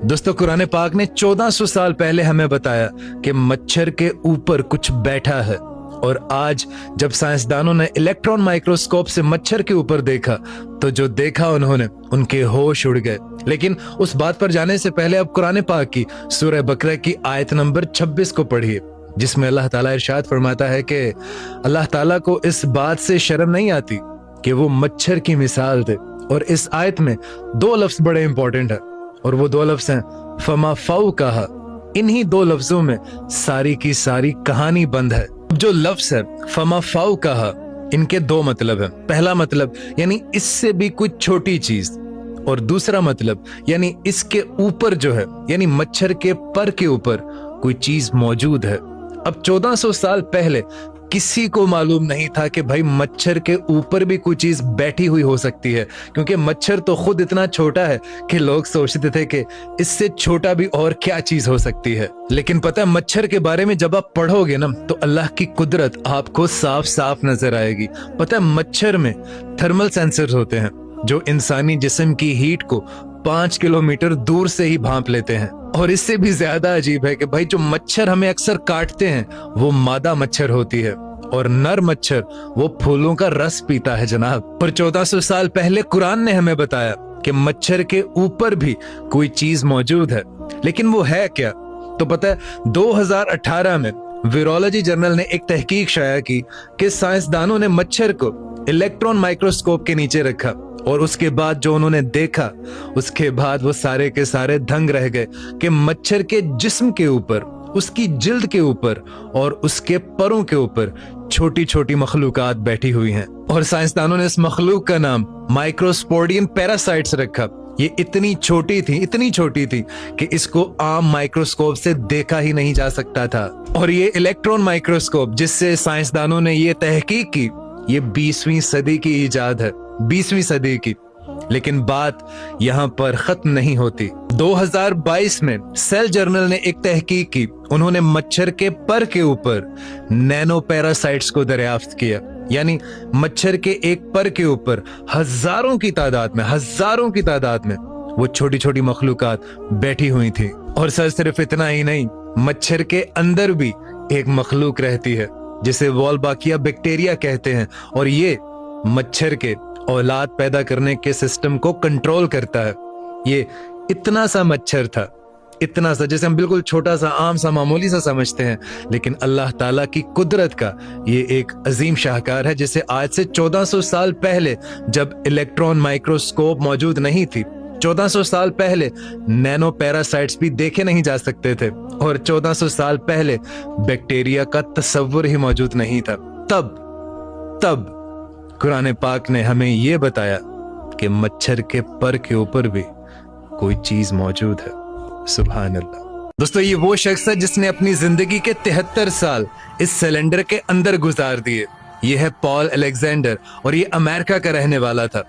दोस्तों, कुरान पाक ने 1400 साल पहले हमें बताया कि मच्छर के ऊपर कुछ बैठा है, और आज जब साइंसदानों ने इलेक्ट्रॉन माइक्रोस्कोप से मच्छर के ऊपर देखा तो जो देखा उन्होंने, उनके होश उड़ गए। लेकिन उस बात पर जाने से पहले अब कुरान पाक की सूरह बकरा की आयत नंबर 26 को पढ़िए, जिसमें अल्लाह ताला इरशाद फरमाता है कि अल्लाह ताला को इस बात से शर्म नहीं आती कि वो मच्छर की मिसाल दे। और इस आयत में दो लफ्ज बड़े इंपॉर्टेंट है, और वो दो लफ्ज हैं फमा फाउ कहा। इन्हीं दो लफ्जों में सारी की सारी कहानी बंद है। जो लफ्ज है फमा फाउ कहा, इनके दो मतलब है। पहला मतलब यानी इससे भी कुछ छोटी चीज, और दूसरा मतलब यानी इसके ऊपर जो है, यानी मच्छर के पर के ऊपर कोई चीज मौजूद है। अब 1400 साल पहले किसी को मालूम नहीं था कि भाई मच्छर के ऊपर भी कोई चीज बैठी हुई हो सकती है, क्योंकि मच्छर तो खुद इतना छोटा है कि लोग सोचते थे कि इससे छोटा भी और क्या चीज हो सकती है। लेकिन पता है, मच्छर के बारे में जब आप पढ़ोगे ना तो अल्लाह की कुदरत आपको साफ साफ नजर आएगी। पता है, मच्छर में थर्मल सेंसर्स होते हैं जो इंसानी जिस्म की हीट को 5 किलोमीटर दूर से ही भांप लेते हैं। और इससे भी ज्यादा अजीब है कि भाई जो मच्छर हमें अक्सर काटते हैं वो मादा मच्छर होती है, और नर मच्छर वो फूलों का रस पीता है जनाब। पर 1400 साल पहले कुरान ने हमें बताया कि मच्छर के ऊपर भी कोई चीज मौजूद है। लेकिन वो है क्या? तो पता है, 2018 में वीरोलॉजी जर्नल ने एक तहकीक शाया की कि साइंसदानों ने मच्छर को इलेक्ट्रॉन माइक्रोस्कोप के नीचे रखा, और उसके बाद जो उन्होंने देखा, उसके बाद वो सारे के सारे दंग रह गए कि मच्छर के जिस्म के ऊपर, उसकी जिल्द के ऊपर और उसके परों के ऊपर छोटी छोटी मखलूकात बैठी हुई हैं। और साइंसदानों ने इस मखलूक का नाम माइक्रोस्पोडियन पैरासाइट्स रखा। ये इतनी छोटी थी कि इसको आम माइक्रोस्कोप से देखा ही नहीं जा सकता था। और ये इलेक्ट्रॉन माइक्रोस्कोप जिससे साइंसदानों ने ये तहकीक की, ये 20वीं सदी की इजाद है, 20वीं सदी की। लेकिन बात यहाँ पर खत्म नहीं होती। 2022 में सेल जर्नल ने एक तहकीक की। उन्होंने मच्छर के पर के ऊपर नैनो पैरासाइट्स को दरियाफ्त किया, यानी मच्छर के एक पर के ऊपर हजारों की तादाद में वो छोटी छोटी मखलूकात बैठी हुई थी। और सर सिर्फ इतना ही नहीं, मच्छर के अंदर भी एक मखलूक रहती है जिसे वॉल्बाकिया बैक्टीरिया कहते हैं, और ये मच्छर के औलाद पैदा करने के सिस्टम को कंट्रोल करता है। ये इतना सा मच्छर था, इतना सा, जैसे हम बिल्कुल छोटा सा आम सा मामूली सा समझते हैं, लेकिन अल्लाह ताला की कुदरत का ये एक अजीम शाहकार है, जिसे आज से 1400 साल पहले जब इलेक्ट्रॉन माइक्रोस्कोप मौजूद नहीं थी, 1400 साल पहले नैनो पैरासाइट्स भी देखे नहीं जा सकते थे, और 1400 साल पहले बैक्टीरिया का तस्वुर ही मौजूद नहीं था। तब कुरान पाक ने हमें ये बताया कि मच्छर के पर के ऊपर भी कोई चीज मौजूद है। सुभान अल्लाह। दोस्तों, ये वो शख्स है जिसने अपनी जिंदगी के 73 साल इस सिलेंडर के अंदर गुजार दिए। ये है पॉल अलेक्जेंडर, और ये अमेरिका का रहने वाला था।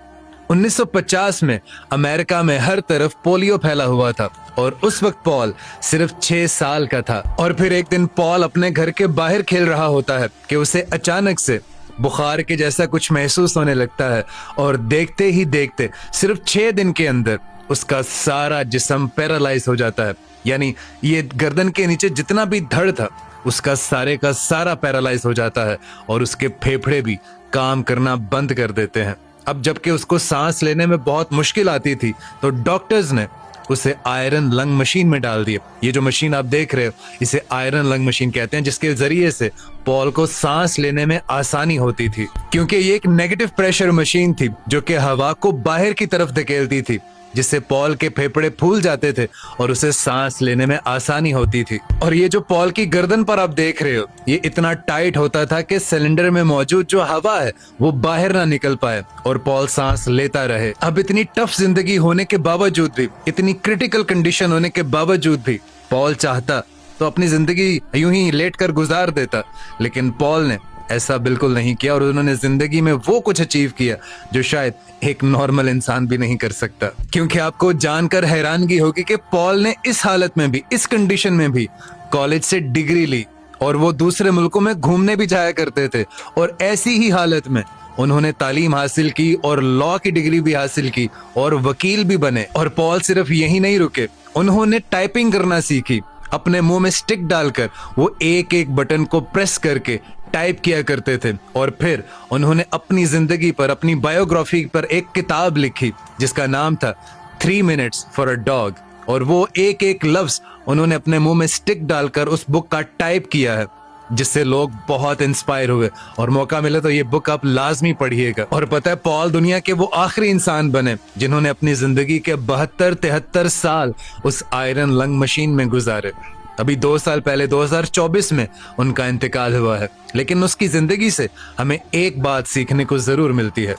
1950 में अमेरिका में हर तरफ पोलियो फैला हुआ था, और उस वक्त पॉल सिर्फ 6 साल का था। और फिर एक दिन पॉल अपने घर के बाहर खेल रहा होता है कि उसे अचानक से बुखार के जैसा कुछ महसूस होने लगता है, और देखते ही देखते सिर्फ 6 दिन के अंदर उसका सारा जिस्म पैरालाइज हो जाता है। यानी ये गर्दन के नीचे जितना भी धड़ था उसका सारे का सारा पैरालाइज हो जाता है, और उसके फेफड़े भी काम करना बंद कर देते हैं। अब जबकि उसको सांस लेने में बहुत मुश्किल आती थी, तो डॉक्टर्स ने उसे आयरन लंग मशीन में डाल दिया। ये जो मशीन आप देख रहे हो, इसे आयरन लंग मशीन कहते हैं, जिसके जरिए से पॉल को सांस लेने में आसानी होती थी, क्योंकि ये एक नेगेटिव प्रेशर मशीन थी जो कि हवा को बाहर की तरफ धकेलती थी, जिससे पॉल के फेफड़े फूल जाते थे और उसे सांस लेने में आसानी होती थी। और ये जो पॉल की गर्दन पर आप देख रहे हो, ये इतना टाइट होता था कि सिलेंडर में मौजूद जो हवा है वो बाहर ना निकल पाए और पॉल सांस लेता रहे। अब इतनी टफ जिंदगी होने के बावजूद भी, इतनी क्रिटिकल कंडीशन होने के बावजूद भी, पॉल चाहता तो अपनी जिंदगी यूं ही लेट कर गुजार देता, लेकिन पॉल ने ऐसा बिल्कुल नहीं किया, और उन्होंने जिंदगी में वो कुछ अचीव किया जो शायद एक नॉर्मल इंसान भी नहीं कर सकता। क्योंकि आपको जानकर हैरानगी होगी कि पॉल ने इस हालत में भी, इस कंडीशन में भी कॉलेज से डिग्री ली, और वो दूसरे मुल्कों में घूमने भी जाया करते थे, और ऐसी ही हालत में उन्होंने तालीम हासिल की और लॉ की डिग्री भी हासिल की और वकील भी बने। और पॉल सिर्फ यही नहीं रुके, उन्होंने टाइपिंग करना सीखी, अपने मुंह में स्टिक डालकर वो एक एक बटन को प्रेस करके टाइप किया करते थे। और फिर उन्होंने अपनी जिंदगी पर, अपनी बायोग्राफी पर एक किताब लिखी जिसका नाम था 3 Minutes for a Dog। और वो एक एक लफ्ज उन्होंने अपने मुंह में स्टिक डालकर उस बुक का टाइप किया है, जिससे लोग बहुत इंस्पायर हुए। और मौका मिले तो ये बुक आप लाजमी पढ़िएगा। और पता है, पॉल दुनिया के वो आखिरी इंसान बने जिन्होंने अपनी जिंदगी के 72-73 साल उस आयरन लंग मशीन में गुजारे। अभी 2 साल पहले 2024 में उनका इंतकाल हुआ है, लेकिन उसकी जिंदगी से हमें एक बात सीखने को जरूर मिलती है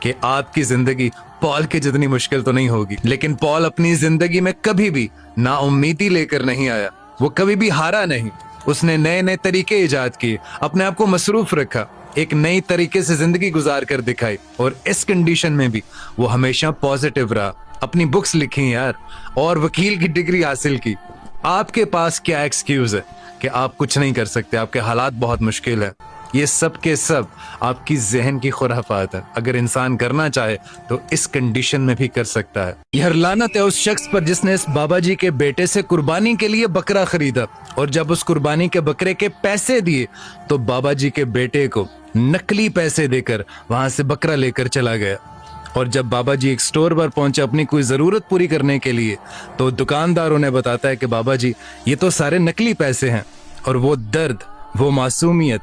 कि आपकी जिंदगी पॉल की जितनी मुश्किल तो नहीं होगी। लेकिन पॉल अपनी जिंदगी में कभी भी नाउम्मीदी लेकर नहीं आया, वो कभी भी हारा नहीं। उसने नए नए तरीके इजाद किए, अपने आप को मसरूफ रखा, एक नई तरीके से जिंदगी गुजार कर दिखाई। और इस कंडीशन में भी वो हमेशा पॉजिटिव रहा, अपनी बुक्स लिखी यार, और वकील की डिग्री हासिल की। आपके पास क्या एक्सक्यूज है कि आप कुछ नहीं कर सकते, आपके हालात बहुत मुश्किल है? ये सब के सब आपकी जहन की खुराफात है। अगर इंसान करना चाहे तो इस कंडीशन में भी कर सकता है। यह लानत है उस शख्स पर जिसने इस बाबा जी के बेटे से कुर्बानी के लिए बकरा खरीदा, और जब उस कुर्बानी के बकरे के पैसे दिए तो बाबा जी के बेटे को नकली पैसे देकर वहां से बकरा लेकर चला गया। और जब बाबा जी एक स्टोर पर पहुंचे अपनी कोई जरूरत पूरी करने के लिए, तो दुकानदार उन्हें बताता है कि बाबा जी ये तो सारे नकली पैसे हैं। और वो दर्द, वो मासूमियत,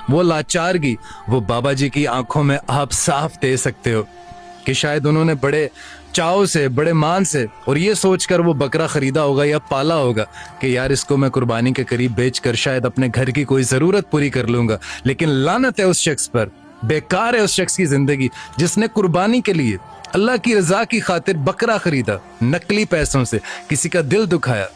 वो लाचारगी वो बाबा जी की आंखों में आप साफ दे सकते हो कि शायद उन्होंने बड़े चाव से, बड़े मान से और ये सोचकर वो बकरा खरीदा होगा या पाला होगा कि यार इसको मैं कुर्बानी के करीब बेचकर शायद अपने घर की कोई जरूरत पूरी कर लूंगा। लेकिन लानत है उस शख्स पर, बेकार है उस शख्स की जिंदगी जिसने कुर्बानी के लिए अल्लाह की रजा की खातिर बकरा खरीदा, नकली पैसों से किसी का दिल दुखाया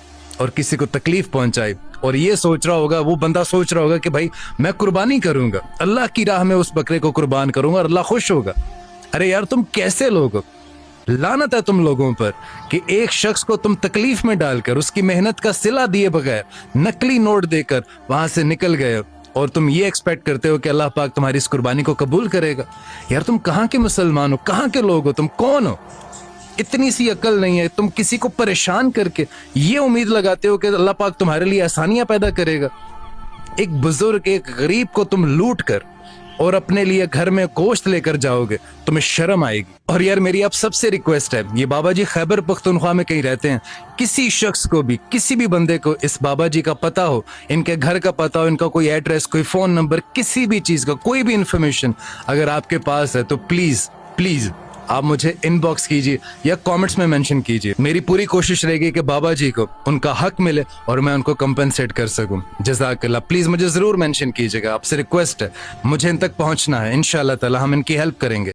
और किसी को तकलीफ पहुंचाई। और ये सोच रहा होगा, वो बंदा सोच रहा होगा कि भाई मैं कुर्बानी करूंगा, अल्लाह की राह में उस बकरे को कुर्बान करूंगा और अल्लाह खुश होगा। अरे यार तुम कैसे लोग हो? लानत है तुम लोगों पर कि एक शख्स को तुम तकलीफ में डालकर उसकी मेहनत का सिला दिए बगैर नकली नोट देकर वहां से निकल गए हो, और तुम ये एक्सपेक्ट करते हो कि अल्लाह पाक तुम्हारी इस कुर्बानी को कबूल करेगा। यार तुम कहाँ के मुसलमान हो, कहाँ के लोग हो, तुम कौन हो? इतनी सी अकल नहीं है, तुम किसी को परेशान करके ये उम्मीद लगाते हो कि अल्लाह पाक तुम्हारे लिए आसानियां पैदा करेगा। एक बुजुर्ग, एक गरीब को तुम लूट कर और अपने लिए घर में गोश्त लेकर जाओगे, तुम्हें शर्म आएगी। और यार मेरी आप सबसे रिक्वेस्ट है, ये बाबा जी खैबर पख्तूनख्वा में कहीं रहते हैं, किसी शख्स को भी, किसी भी बंदे को इस बाबा जी का पता हो, इनके घर का पता हो, इनका कोई एड्रेस, कोई फोन नंबर, किसी भी चीज का कोई भी इंफॉर्मेशन अगर आपके पास है तो प्लीज प्लीज आप मुझे इनबॉक्स कीजिए या कमेंट्स में मेंशन कीजिए। मेरी पूरी कोशिश रहेगी कि बाबा जी को उनका हक मिले और मैं उनको कंपनसेट कर सकूं। जज़ाकल्लाह। प्लीज मुझे जरूर मेंशन कीजिएगा, आपसे रिक्वेस्ट है, मुझे इन तक पहुंचना है। इंशाअल्लाह ताला हम इनकी हेल्प करेंगे।